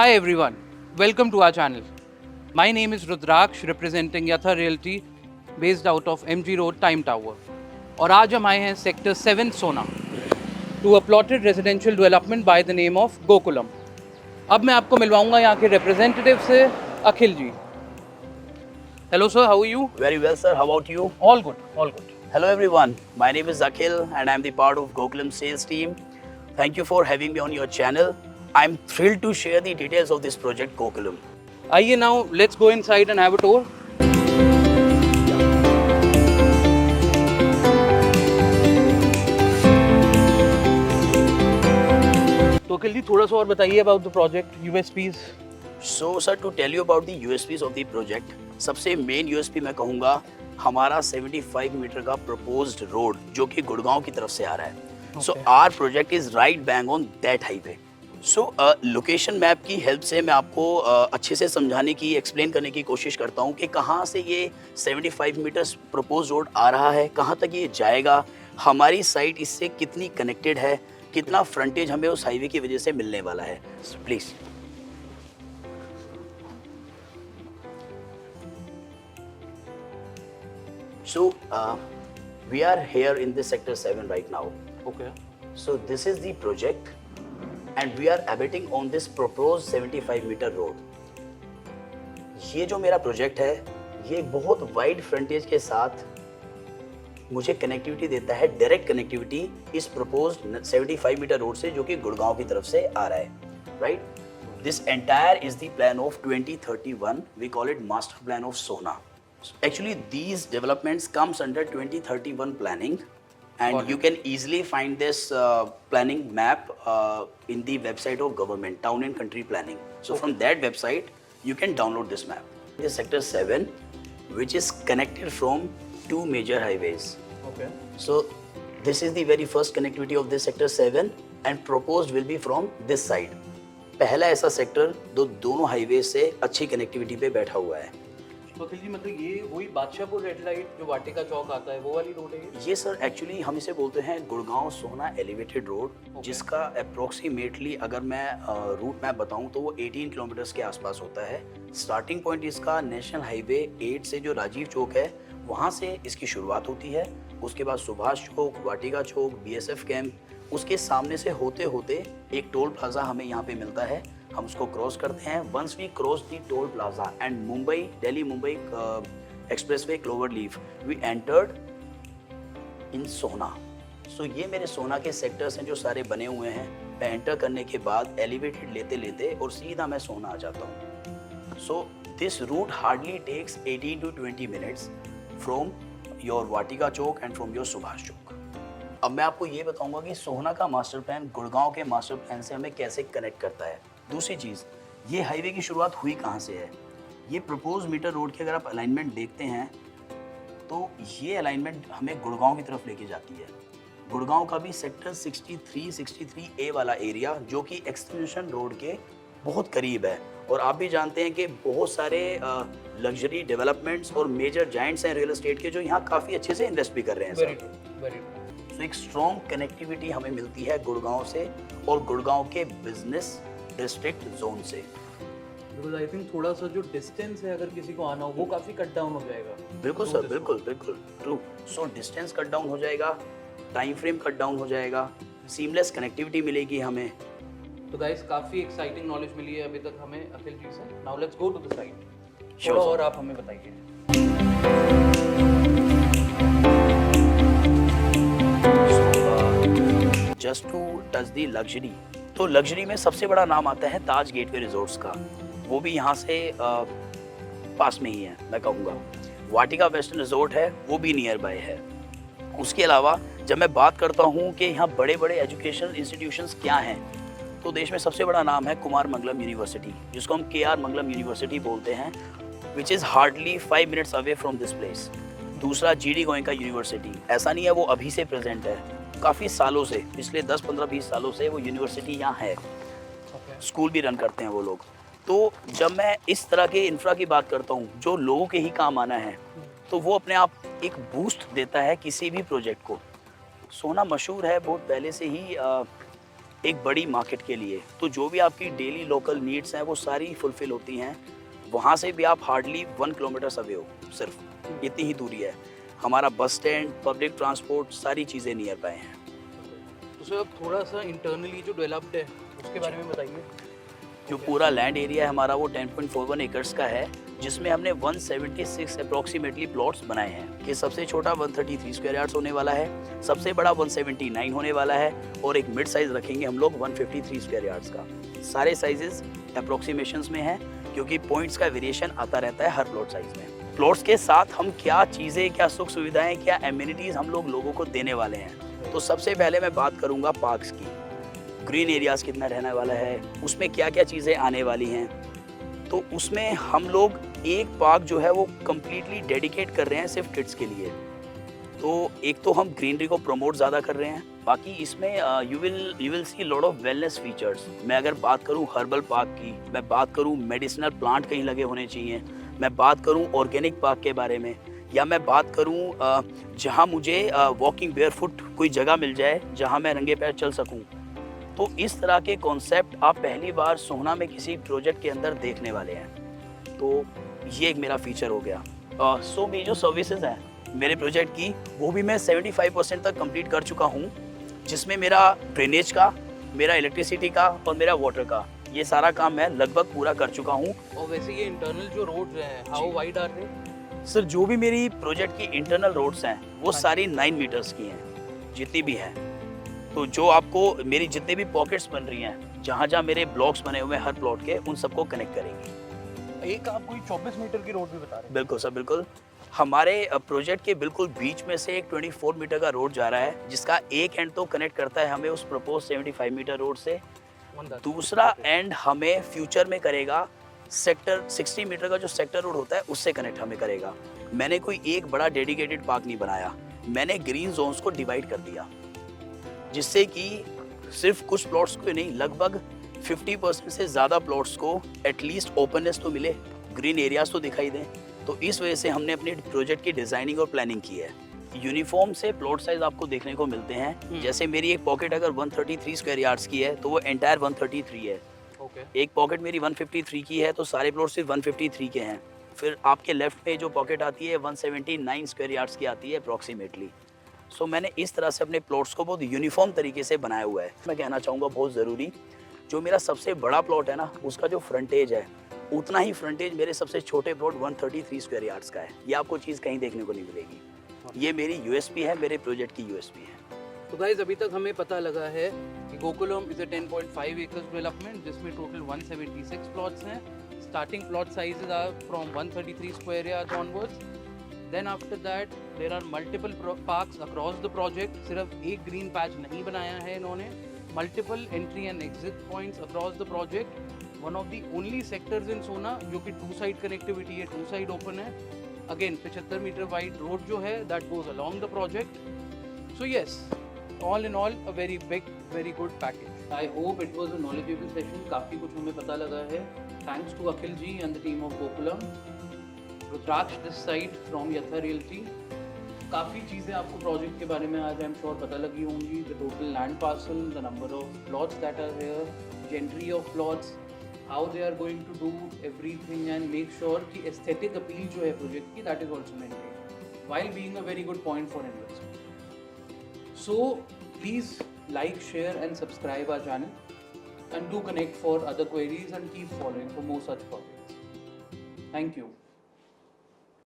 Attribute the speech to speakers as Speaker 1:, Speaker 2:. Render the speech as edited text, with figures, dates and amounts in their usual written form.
Speaker 1: Hi everyone, welcome to our channel. My name is Rudraksh representing Yatha Realty based out of MG Road Time Tower. और आज हम आए हैं sector 7 Sohna to a plotted residential development by the name of Gokulam. अब मैं आपको मिलवाऊंगा यहाँ के रिप्रेजेंटेटिव से Akhil ji. Hello sir, how are you?
Speaker 2: Very well, sir. How about you?
Speaker 1: All good, all good.
Speaker 2: Hello, everyone. My name is Akhil, and I'm the part of Gokulam sales team. Thank you for having me on your channel. I'm thrilled to share the details of this project, Gokulam.
Speaker 1: आइए now let's go inside and have a tour. तो अखिल जी थोड़ा सा और बताइए about the project, USPs.
Speaker 2: So, sir, to tell you about the USPs of the project, सबसे main USP मैं कहूँगा हमारा 75 मीटर का proposed road जो कि गुड़गांव की तरफ से आ रहा है. So, our project is right bang on that highway. So, location map की हेल्प से मैं आपको अच्छे से समझाने की, एक्सप्लेन करने की कोशिश करता हूँ कि कहाँ से ये 75 मीटर्स प्रपोज रोड आ रहा है, कहाँ तक ये जाएगा, हमारी साइट इससे कितनी कनेक्टेड है, कितना फ्रंटेज हमें उस हाईवे की वजह से मिलने वाला है. Please. So, we are here in this sector 7 right now.
Speaker 1: Okay.
Speaker 2: So, this is the project and we are abutting on this proposed 75 meter road. ये जो मेरा प्रोजेक्ट है, ये बहुत वाइड फ्रंटेज के साथ मुझे कनेक्टिविटी देता है, डायरेक्ट कनेक्टिविटी इस प्रपोज्ड 75 मीटर रोड से जो कि गुड़गांव की तरफ से आ रहा है, right? This entire is the plan of 2031. We call it master plan of Sohna. Actually, these developments comes under 2031 planning, and you can easily find this planning map in the website of government, Town and Country Planning. So from that website, you can download this map. This sector 7, which is connected from two major highways.
Speaker 1: Okay.
Speaker 2: So this is the very first connectivity of this sector 7, and proposed will be from this side. पहला ऐसा sector जो दोनों highway से अच्छी connectivity पे बैठा हुआ है.
Speaker 1: तो अखिल जी मतलब ये वही बादशाहपुर रेड लाइट जो वाटिका चौक आता है वो वाली रोड है
Speaker 2: ये सर एक्चुअली हम इसे बोलते हैं गुड़गांव सोहना एलिवेटेड रोड, जिसका अप्रोक्सीमेटली अगर मैं रूट मैप बताऊं तो वो 18 किलोमीटर्स के आसपास होता है. स्टार्टिंग पॉइंट इसका नेशनल हाईवे 8 से जो राजीव चौक है वहाँ से इसकी शुरुआत होती है. उसके बाद सुभाष चौक, वाटिका चौक, BSF कैंप, उसके सामने से होते होते एक टोल प्लाजा हमें यहाँ पे मिलता है. हम उसको क्रॉस करते हैं. Once we cross the toll plaza and Mumbai Delhi Mumbai expressway clover leaf, we entered in Sohna. So ये मेरे सोहना के सेक्टर्स हैं जो सारे बने हुए हैं. मैं एंटर करने के बाद एलिवेटेड लेते लेते और सीधा मैं सोहना आ जाता हूँ. So this route hardly takes 18 to 20 minutes from your Vatika Chowk and from your Subhash Chowk. अब मैं आपको ये बताऊंगा कि सोहना का मास्टर प्लान गुड़गांव के मास्टर प्लान से हमें कैसे कनेक्ट करता है. दूसरी चीज़, ये हाईवे की शुरुआत हुई कहाँ से है. ये प्रपोज मीटर रोड की अगर आप अलाइनमेंट देखते हैं तो ये अलाइनमेंट हमें गुड़गांव की तरफ लेके जाती है. गुड़गांव का भी सेक्टर 63A वाला एरिया जो कि एक्सटेंशन रोड के बहुत करीब है. और आप भी जानते हैं कि बहुत सारे लग्जरी डेवलपमेंट्स और मेजर जाइंट्स हैं रियल एस्टेट के जो यहाँ काफ़ी अच्छे से इन्वेस्ट भी कर रहे हैं. तो एक स्ट्रॉन्ग कनेक्टिविटी हमें मिलती है गुड़गांव से और गुड़गांव के बिजनेस डिस्ट्रिक्ट जोन से.
Speaker 1: बिकॉज़ आई थिंक थोड़ा सा जो डिस्टेंस है अगर किसी को आना हो वो काफ़ी कट डाउन हो जाएगा.
Speaker 2: बिल्कुल सर, बिल्कुल बिल्कुल true. So distance cut down हो जाएगा, टाइम फ्रेम कट डाउन हो जाएगा, सीमलेस कनेक्टिविटी मिलेगी हमें.
Speaker 1: तो गाइस काफ़ी एक्साइटिंग नॉलेज मिली है अभी तक हमें अखिल जी से. Now let's go to the site.
Speaker 2: Sure,
Speaker 1: और आप हमें बताइए.
Speaker 2: Just to touch the luxury, तो लग्जरी में सबसे बड़ा नाम आता है ताज गेटवे रिजॉर्ट्स का. वो भी यहाँ से पास में ही है मैं कहूँगा. वाटिका वेस्टर्न रिजॉर्ट है वो भी नियर बाय है. उसके अलावा जब मैं बात करता हूँ कि यहाँ बड़े बड़े एजुकेशनल इंस्टीट्यूशंस क्या हैं, तो देश में सबसे बड़ा नाम है कुमार मंगलम यूनिवर्सिटी, जिसको हम KR मंगलम यूनिवर्सिटी बोलते हैं, which is hardly 5 minutes away from this place. दूसरा GD गोयनका यूनिवर्सिटी. ऐसा नहीं है वो अभी से प्रेजेंट है, काफ़ी सालों से, पिछले 10, 15, 20 सालों से वो यूनिवर्सिटी यहाँ है. स्कूल भी रन करते हैं वो लोग. तो जब मैं इस तरह के इंफ्रा की बात करता हूँ जो लोगों के ही काम आना है, तो वो अपने आप एक बूस्ट देता है किसी भी प्रोजेक्ट को. सोहना मशहूर है बहुत पहले से ही एक बड़ी मार्केट के लिए। तो जो भी आपकी डेली लोकल नीड्स हैं वो सारी फुलफिल होती हैं। वहाँ से भी आप हार्डली 1 किलोमीटर अवे हो, सिर्फ इतनी ही दूरी है। हमारा बस स्टैंड, पब्लिक ट्रांसपोर्ट, सारी चीज़ें नियर बाय हैं।
Speaker 1: तो सर अब थोड़ा सा इंटरनली जो डेवलप्ड है उसके बारे में बताइए।
Speaker 2: जो पूरा लैंड एरिया है हमारा वो 10.41 एकर्स का है, जिसमें हमने 176 अप्रॉक्सीमेटली प्लॉट्स बनाए हैं कि सबसे छोटा 133 स्क्वायर यार्ड्स होने वाला है, सबसे बड़ा 179 होने वाला है और एक मिड साइज रखेंगे हम लोग 153 स्क्वायर यार्ड्स का। सारे साइजेस अप्रॉक्सीमेशंस में हैं क्योंकि पॉइंट्स का वेरिएशन आता रहता है हर प्लॉट साइज में। प्लॉट्स के साथ हम क्या चीज़ें, क्या सुख सुविधाएं, क्या एमिनिटीज़ हम लोग लोगों को देने वाले हैं। तो सबसे पहले मैं बात करूँगा पार्क्स की। ग्रीन एरियाज़ कितना रहने वाला है, उसमें क्या क्या चीज़ें आने वाली हैं। तो उसमें हम लोग एक पार्क जो है वो कम्प्लीटली डेडिकेट कर रहे हैं सिर्फ किड्स के लिए। तो एक तो हम ग्रीनरी को प्रमोट ज़्यादा कर रहे हैं, बाकी इसमें you will see lot of wellness features. मैं अगर बात करूं हर्बल पार्क की, मैं बात करूं मेडिसिनल प्लांट कहीं लगे होने चाहिए, मैं बात करूं ऑर्गेनिक पार्क के बारे में, या मैं बात करूं जहां मुझे वॉकिंग बेयरफुट कोई जगह मिल जाए जहां मैं रंगे पैर चल सकूं। तो इस तरह के कॉन्सेप्ट आप पहली बार सोहना में किसी प्रोजेक्ट के अंदर देखने वाले हैं। तो ये एक मेरा फीचर हो गया। सो मेरी जो सर्विसेज हैं मेरे प्रोजेक्ट की, वो भी मैं 75% तक कंप्लीट कर चुका हूँ, जिसमें मेरा ड्रेनेज का, मेरा इलेक्ट्रिसिटी का और मेरा वाटर का, ये सारा काम मैं लगभग पूरा कर चुका हूँ।
Speaker 1: और वैसे ये इंटरनल जो रोड्स हैं, how wide are they?
Speaker 2: Sir जो भी मेरी प्रोजेक्ट की इंटरनल रोड्स हैं वो सारी 9 मीटर्स की हैं, जितनी भी हैं। तो जो आपको मेरी जितने भी पॉकेट्स बन रही हैं, जहाँ जहाँ मेरे ब्लॉक्स बने हुए हैं हर प्लॉट के, उन सबको कनेक्ट करेंगी।
Speaker 1: एक आप कोई 24 मीटर की रोड भी बता रहे हैं?
Speaker 2: बिल्कुल सर, बिल्कुल। हमारे प्रोजेक्ट के बिल्कुल बीच में से एक 24 मीटर का रोड जा रहा है, जिसका एक एंड तो कनेक्ट करता है हमें उस प्रपोज 75 मीटर रोड से। दूसरा एंड हमें फ्यूचर में करेगा सेक्टर 60 मीटर का जो सेक्टर रोड होता है उससे कनेक्ट हमें करेगा। मैंने कोई एक बड़ा डेडिकेटेड पार्क नहीं बनाया, मैंने ग्रीन जोन्स को डिवाइड कर दिया, जिससे कि सिर्फ कुछ प्लॉट्स को नहीं, लगभग 50% से ज़्यादा प्लॉट्स को एटलीस्ट ओपननेस तो मिले, ग्रीन एरियाज तो दिखाई दें। तो इस वजह से हमने अपने प्रोजेक्ट की डिज़ाइनिंग और प्लानिंग की है। यूनिफॉर्म से प्लॉट साइज आपको देखने को मिलते हैं। जैसे मेरी एक पॉकेट अगर 133 स्क्वायर यार्ड्स की है तो वो एंटायर 133 है। एक पॉकेट मेरी 153 की है तो सारे प्लॉट सिर्फ 153 के हैं। फिर आपके लेफ्ट में जो पॉकेट आती है 179 स्क्वायर यार्ड्स की आती है अप्रॉक्सीमेटली। सो मैंने इस तरह से अपने प्लॉट्स को बहुत यूनिफॉर्म तरीके से बनाया हुआ है। मैं कहना चाहूँगा बहुत ज़रूरी, जो मेरा सबसे बड़ा प्लॉट है ना, उसका जो फ्रंटेज है उतना ही फ्रंटेज मेरे सबसे छोटे प्लॉट 133 स्क्वायर यार्ड्स का है। ये आपको चीज़ कहीं देखने को नहीं मिलेगी। ये मेरी यूएसपी है, मेरे प्रोजेक्ट की यूएसपी है।
Speaker 1: तो गाइस अभी तक हमें पता लगा है कि Gokulam is a 10.5 acres development जिसमें टोटल 176 प्लॉट्स हैं। Starting plot sizes are from 133 square yards onwards. Then after that there are multiple parks across the project. सिर्फ एक ग्रीन पैच नहीं बनाया है इन्होंने, multiple entry and exit points across the project. One of the only sectors in Sohna जो कि 2 side connectivity है, 2 side open है। अगेन 75 मीटर वाइड रोड जो है that goes along the project. So yes, all in all a very big, very good package. I hope it was a knowledgeable session. काफ़ी कुछ हमें पता लगा है. Thanks to Akhil ji and the team of Gokulam. Rudraksha this side from Yatha Realty. काफ़ी चीज़ें आपको project के बारे में आज आई एम श्योर पता लगी होंगी. The total land parcel, the number of plots that are here, gentry of plots, how they are going to do everything and make sure कि aesthetic appeal जो है प्रोजेक्ट की that is also maintained while being a very good point for investment. So please like, share and subscribe our channel and do connect for other queries and keep following for more such projects. Thank you.